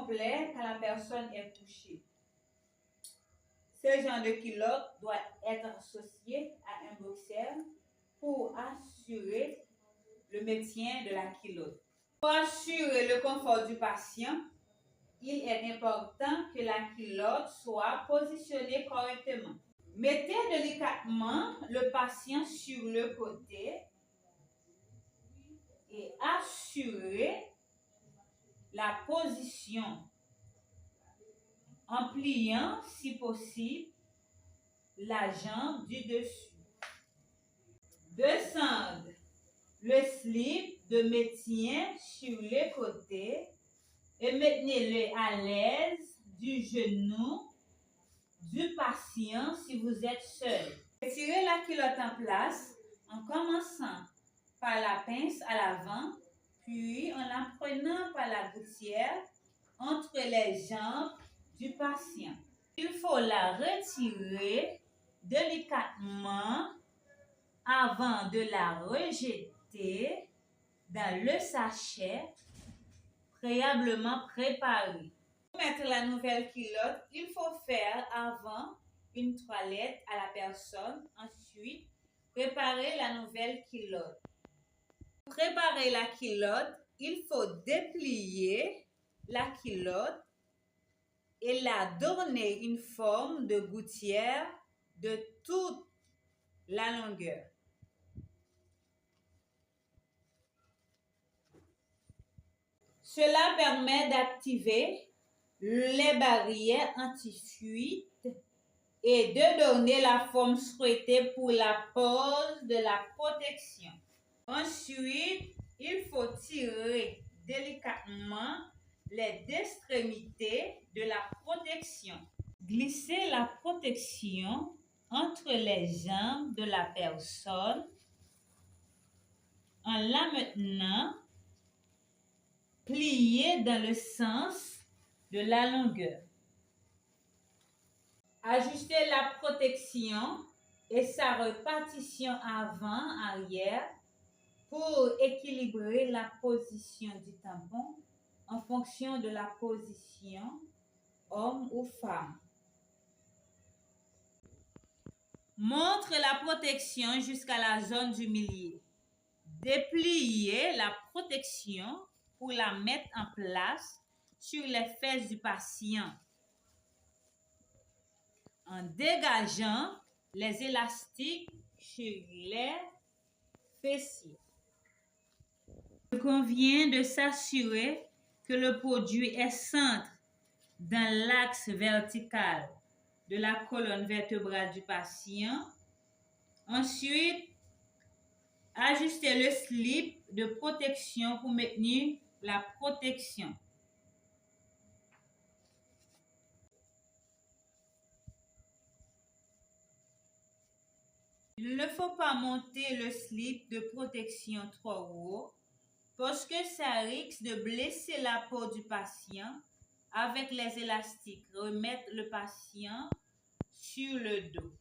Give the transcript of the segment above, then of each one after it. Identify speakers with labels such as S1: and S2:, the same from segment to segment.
S1: complet quand la personne est couchée. Ce genre de culotte doit être associé à un boxer pour assurer le maintien de la culotte. Pour assurer le confort du patient, il est important que la culotte soit positionnée correctement. Mettez délicatement le patient sur le côté et assurez la position en pliant, si possible, la jambe du dessus. Descendre le slip de maintien sur les côtés et maintenez-le à l'aise du genou du patient si vous êtes seul. Retirez la culotte en place en commençant par la pince à l'avant, puis en la prenant par la gouttière entre les jambes du patient. Il faut la retirer délicatement avant de la rejeter dans le sachet préalablement préparé. Pour mettre la nouvelle culotte, il faut faire avant une toilette à la personne. Ensuite, préparer la nouvelle culotte. Pour préparer la culotte, il faut déplier la culotte et la donner une forme de gouttière de toute la longueur. Cela permet d'activer les barrières anti-fuite et de donner la forme souhaitée pour la pose de la protection. Ensuite, il faut tirer délicatement les extrémités de la protection. Glissez la protection entre les jambes de la personne en la maintenant pliée dans le sens de la longueur. Ajustez la protection et sa répartition avant-arrière pour équilibrer la position du tampon en fonction de la position homme ou femme. Montre la protection jusqu'à la zone du milieu. Dépliez la protection pour la mettre en place sur les fesses du patient en dégageant les élastiques sur les fessiers. Il convient de s'assurer que le produit est centre dans l'axe vertical de la colonne vertébrale du patient. Ensuite, ajustez le slip de protection pour maintenir la protection. Il ne faut pas monter le slip de protection trop haut parce que ça risque de blesser la peau du patient. Avec les élastiques, remettre le patient sur le dos.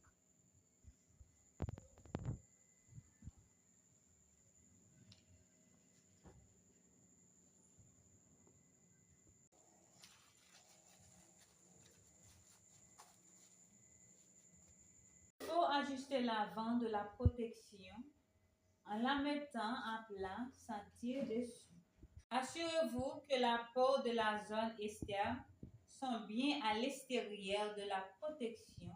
S1: Il faut ajuster l'avant de la protection en la mettant à plat sans tirer dessus. Assurez-vous que la peau de la zone externe sont bien à l'extérieur de la protection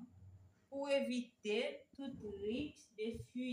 S1: pour éviter tout risque de fuite.